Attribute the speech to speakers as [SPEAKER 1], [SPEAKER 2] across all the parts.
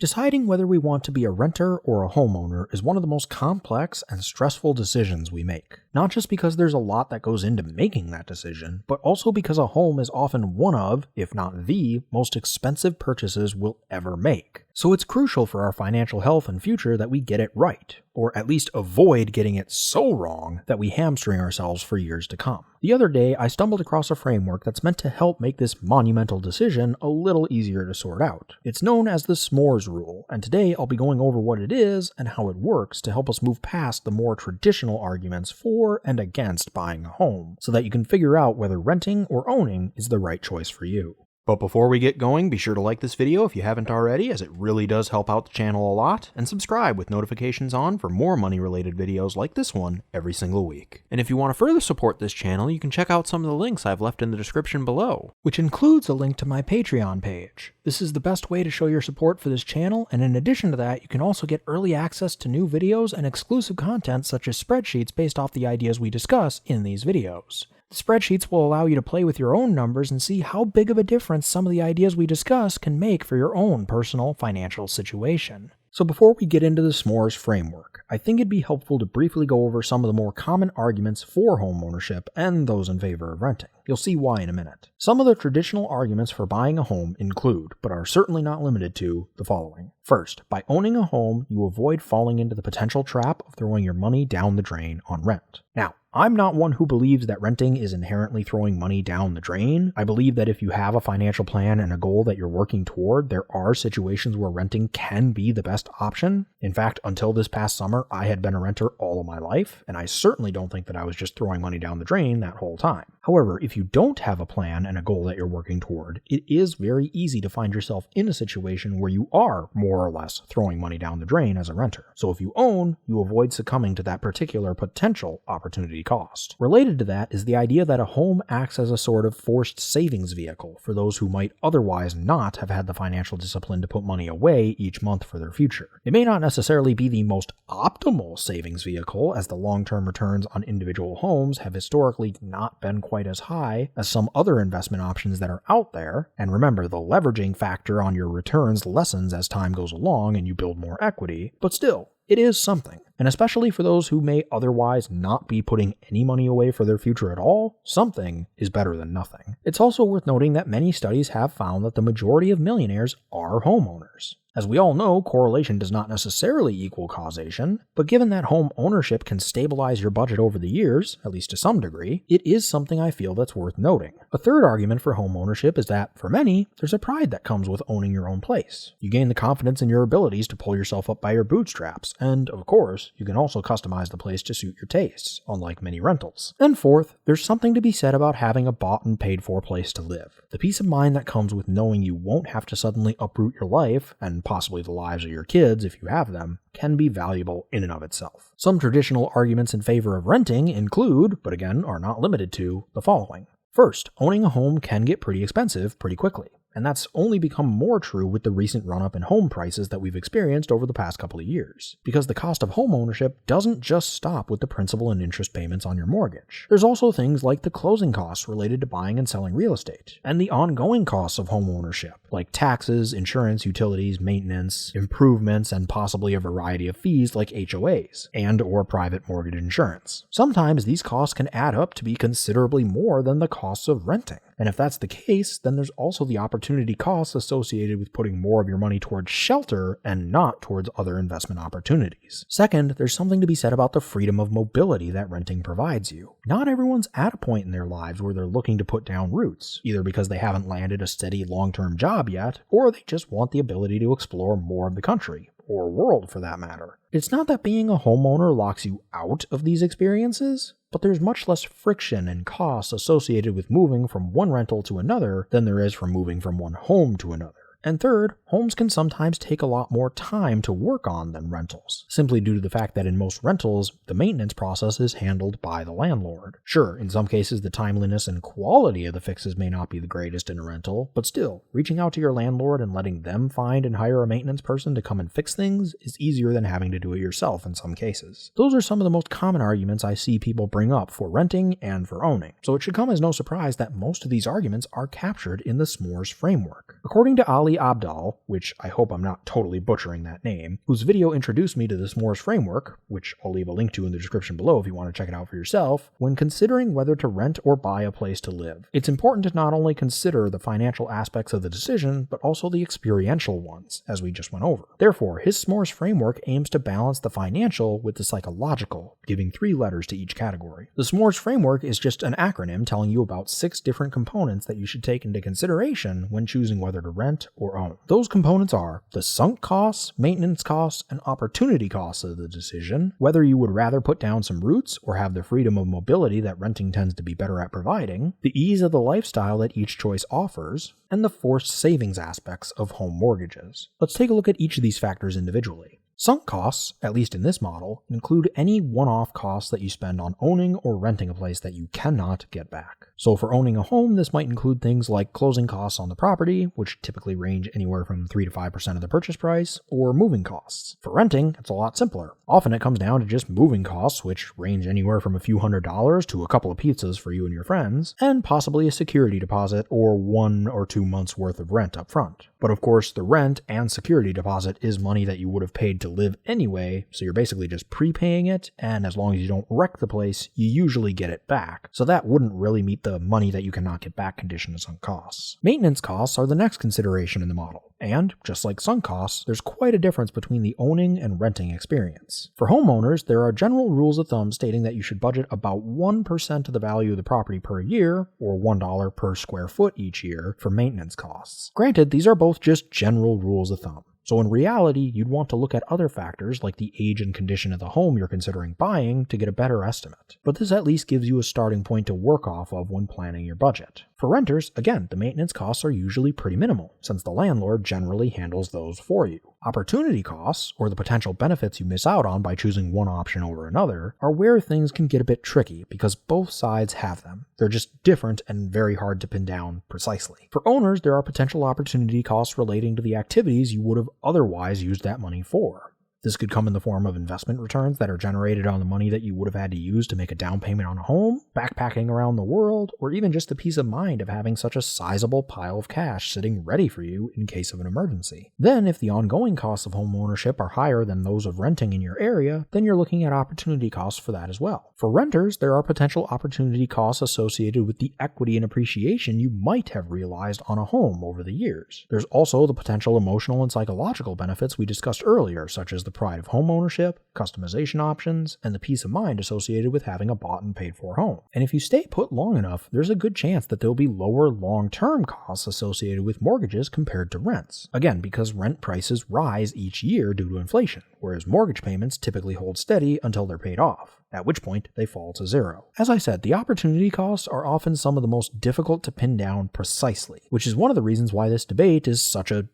[SPEAKER 1] Deciding whether we want to be a renter or a homeowner is one of the most complex and stressful decisions we make. Not just because there's a lot that goes into making that decision, but also because a home is often one of, if not the, most expensive purchases we'll ever make. So it's crucial for our financial health and future that we get it right, or at least avoid getting it so wrong that we hamstring ourselves for years to come. The other day, I stumbled across a framework that's meant to help make this monumental decision a little easier to sort out. It's known as the SMORES rule, and today I'll be going over what it is and how it works to help us move past the more traditional arguments for and against buying a home, so that you can figure out whether renting or owning is the right choice for you. But before we get going, be sure to like this video if you haven't already, as it really does help out the channel a lot, and subscribe with notifications on for more money-related videos like this one every single week. And if you want to further support this channel, you can check out some of the links I've left in the description below, which includes a link to my Patreon page. This is the best way to show your support for this channel, and in addition to that, you can also get early access to new videos and exclusive content such as spreadsheets based off the ideas we discuss in these videos. The spreadsheets will allow you to play with your own numbers and see how big of a difference some of the ideas we discuss can make for your own personal financial situation. So before we get into the SMORES framework, I think it'd be helpful to briefly go over some of the more common arguments for home ownership and those in favor of renting. You'll see why in a minute. Some of the traditional arguments for buying a home include, but are certainly not limited to, the following. First, by owning a home, you avoid falling into the potential trap of throwing your money down the drain on rent. Now, I'm not one who believes that renting is inherently throwing money down the drain. I believe that if you have a financial plan and a goal that you're working toward, there are situations where renting can be the best option. In fact, until this past summer, I had been a renter all of my life, and I certainly don't think that I was just throwing money down the drain that whole time. However, if you don't have a plan and a goal that you're working toward, it is very easy to find yourself in a situation where you are more or less throwing money down the drain as a renter. So if you own, you avoid succumbing to that particular potential opportunity cost. Related to that is the idea that a home acts as a sort of forced savings vehicle for those who might otherwise not have had the financial discipline to put money away each month for their future. It may not necessarily be the most optimal savings vehicle, as the long-term returns on individual homes have historically not been quite as high as some other investment options that are out there, and remember, the leveraging factor on your returns lessens as time goes along and you build more equity, but still, it is something. And especially for those who may otherwise not be putting any money away for their future at all, something is better than nothing. It's also worth noting that many studies have found that the majority of millionaires are homeowners. As we all know, correlation does not necessarily equal causation, but given that home ownership can stabilize your budget over the years, at least to some degree, it is something I feel that's worth noting. A third argument for home ownership is that, for many, there's a pride that comes with owning your own place. You gain the confidence in your abilities to pull yourself up by your bootstraps, and, of course, you can also customize the place to suit your tastes, unlike many rentals. And fourth, there's something to be said about having a bought and paid for place to live. The peace of mind that comes with knowing you won't have to suddenly uproot your life, and possibly the lives of your kids if you have them, can be valuable in and of itself. Some traditional arguments in favor of renting include, but again are not limited to, the following. First, owning a home can get pretty expensive pretty quickly. And that's only become more true with the recent run-up in home prices that we've experienced over the past couple of years. Because the cost of home ownership doesn't just stop with the principal and interest payments on your mortgage. There's also things like the closing costs related to buying and selling real estate, and the ongoing costs of home ownership, like taxes, insurance, utilities, maintenance, improvements, and possibly a variety of fees like HOAs, and/or private mortgage insurance. Sometimes these costs can add up to be considerably more than the costs of renting. And if that's the case, then there's also the opportunity costs associated with putting more of your money towards shelter and not towards other investment opportunities. Second, there's something to be said about the freedom of mobility that renting provides you. Not everyone's at a point in their lives where they're looking to put down roots, either because they haven't landed a steady long-term job yet, or they just want the ability to explore more of the country, or world for that matter. It's not that being a homeowner locks you out of these experiences, but there's much less friction and costs associated with moving from one rental to another than there is from moving from one home to another. And third, homes can sometimes take a lot more time to work on than rentals, simply due to the fact that in most rentals, the maintenance process is handled by the landlord. Sure, in some cases the timeliness and quality of the fixes may not be the greatest in a rental, but still, reaching out to your landlord and letting them find and hire a maintenance person to come and fix things is easier than having to do it yourself in some cases. Those are some of the most common arguments I see people bring up for renting and for owning, so it should come as no surprise that most of these arguments are captured in the SMORES framework. According to Ali Ali Abdaal, which I hope I'm not totally butchering that name, whose video introduced me to the SMORES Framework, which I'll leave a link to in the description below if you want to check it out for yourself, when considering whether to rent or buy a place to live. It's important to not only consider the financial aspects of the decision, but also the experiential ones, as we just went over. Therefore, his SMORES Framework aims to balance the financial with the psychological, giving 3 letters to each category. The SMORES Framework is just an acronym telling you about 6 different components that you should take into consideration when choosing whether to rent or own. Those components are the sunk costs, maintenance costs, and opportunity costs of the decision, whether you would rather put down some roots or have the freedom of mobility that renting tends to be better at providing, the ease of the lifestyle that each choice offers, and the forced savings aspects of home mortgages. Let's take a look at each of these factors individually. Sunk costs, at least in this model, include any one-off costs that you spend on owning or renting a place that you cannot get back. So for owning a home, this might include things like closing costs on the property, which typically range anywhere from 3 to 5% of the purchase price, or moving costs. For renting, it's a lot simpler. Often it comes down to just moving costs, which range anywhere from a few $100s to a couple of pizzas for you and your friends, and possibly a security deposit or 1 or 2 months worth of rent up front. But of course, the rent and security deposit is money that you would have paid to live anyway, so you're basically just prepaying it, and as long as you don't wreck the place, you usually get it back. So that wouldn't really meet the money that you cannot get back condition of sunk costs. Maintenance costs are the next consideration in the model, and just like sunk costs, there's quite a difference between the owning and renting experience. For homeowners, there are general rules of thumb stating that you should budget about 1% of the value of the property per year, or $1 per square foot each year, for maintenance costs. Granted, these are both just general rules of thumb. So in reality, you'd want to look at other factors like the age and condition of the home you're considering buying to get a better estimate. But this at least gives you a starting point to work off of when planning your budget. For renters, again, the maintenance costs are usually pretty minimal, since the landlord generally handles those for you. Opportunity costs, or the potential benefits you miss out on by choosing one option over another, are where things can get a bit tricky because both sides have them. They're just different and very hard to pin down precisely. For owners, there are potential opportunity costs relating to the activities you would have otherwise used that money for. This could come in the form of investment returns that are generated on the money that you would have had to use to make a down payment on a home, backpacking around the world, or even just the peace of mind of having such a sizable pile of cash sitting ready for you in case of an emergency. Then, if the ongoing costs of home ownership are higher than those of renting in your area, then you're looking at opportunity costs for that as well. For renters, there are potential opportunity costs associated with the equity and appreciation you might have realized on a home over the years. There's also the potential emotional and psychological benefits we discussed earlier, such as the pride of home ownership, customization options, and the peace of mind associated with having a bought and paid for home. And if you stay put long enough, there's a good chance that there'll be lower long-term costs associated with mortgages compared to rents. Again, because rent prices rise each year due to inflation, whereas mortgage payments typically hold steady until they're paid off, at which point they fall to zero. As I said, the opportunity costs are often some of the most difficult to pin down precisely, which is one of the reasons why this debate is such a,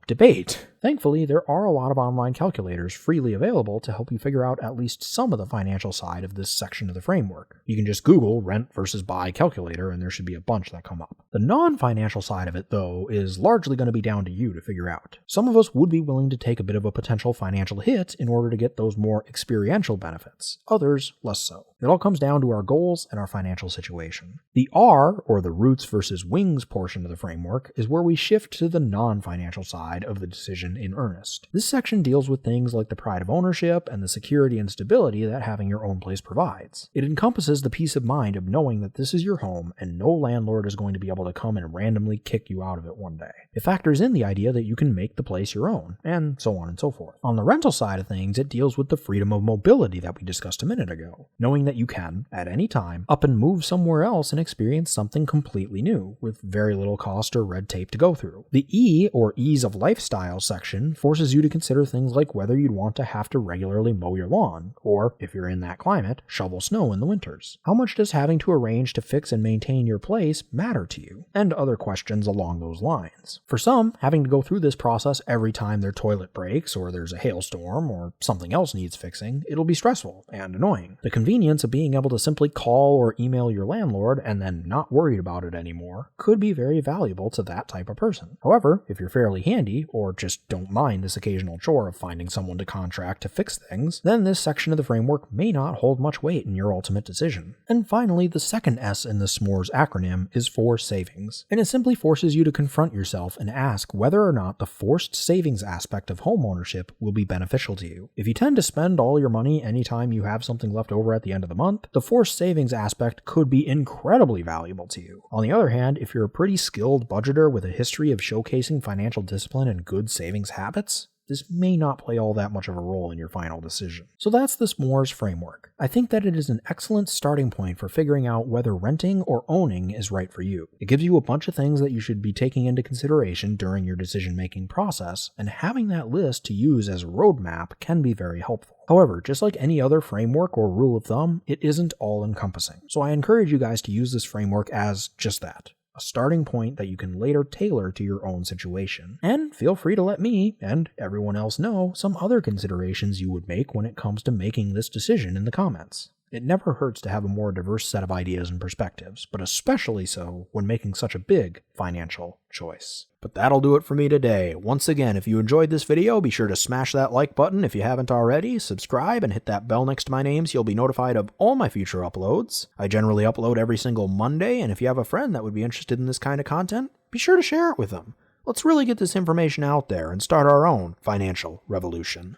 [SPEAKER 1] debate. Thankfully, there are a lot of online calculators freely available to help you figure out at least some of the financial side of this section of the framework. You can just Google rent versus buy calculator and there should be a bunch that come up. The non-financial side of it, though, is largely going to be down to you to figure out. Some of us would be willing to take a bit of a potential financial hit in order to get those more experiential benefits. Others, less so. It all comes down to our goals and our financial situation. The R, or the roots versus wings portion of the framework, is where we shift to the non-financial side of the decision in earnest. This section deals with things like the pride of ownership and the security and stability that having your own place provides. It encompasses the peace of mind of knowing that this is your home and no landlord is going to be able to come and randomly kick you out of it one day. It factors in the idea that you can make the place your own, and so on and so forth. On the rental side of things, it deals with the freedom of mobility that we discussed a minute ago, knowing that you can, at any time, up and move somewhere else and experience something completely new, with very little cost or red tape to go through. The E, or ease of lifestyle section, forces you to consider things like whether you'd want to have to regularly mow your lawn, or, if you're in that climate, shovel snow in the winters. How much does having to arrange to fix and maintain your place matter to you? And other questions along those lines. For some, having to go through this process every time their toilet breaks, or there's a hailstorm, or something else needs fixing, it'll be stressful and annoying. The convenience convenience of being able to simply call or email your landlord and then not worried about it anymore could be very valuable to that type of person. However, if you're fairly handy, or just don't mind this occasional chore of finding someone to contract to fix things, then this section of the framework may not hold much weight in your ultimate decision. And finally, the second S in the SMORES acronym is for savings, and it simply forces you to confront yourself and ask whether or not the forced savings aspect of homeownership will be beneficial to you. If you tend to spend all your money anytime you have something left over at the end of the month, the forced savings aspect could be incredibly valuable to you. On the other hand, if you're a pretty skilled budgeter with a history of showcasing financial discipline and good savings habits, this may not play all that much of a role in your final decision. So that's the SMORES framework. I think that it is an excellent starting point for figuring out whether renting or owning is right for you. It gives you a bunch of things that you should be taking into consideration during your decision-making process, and having that list to use as a roadmap can be very helpful. However, just like any other framework or rule of thumb, it isn't all-encompassing. So I encourage you guys to use this framework as just that, a starting point that you can later tailor to your own situation. And feel free to let me, and everyone else, know some other considerations you would make when it comes to making this decision in the comments. It never hurts to have a more diverse set of ideas and perspectives, but especially so when making such a big financial choice. But that'll do it for me today. Once again, if you enjoyed this video, be sure to smash that like button if you haven't already, subscribe, and hit that bell next to my name so you'll be notified of all my future uploads. I generally upload every single Monday, and if you have a friend that would be interested in this kind of content, be sure to share it with them. Let's really get this information out there and start our own financial revolution.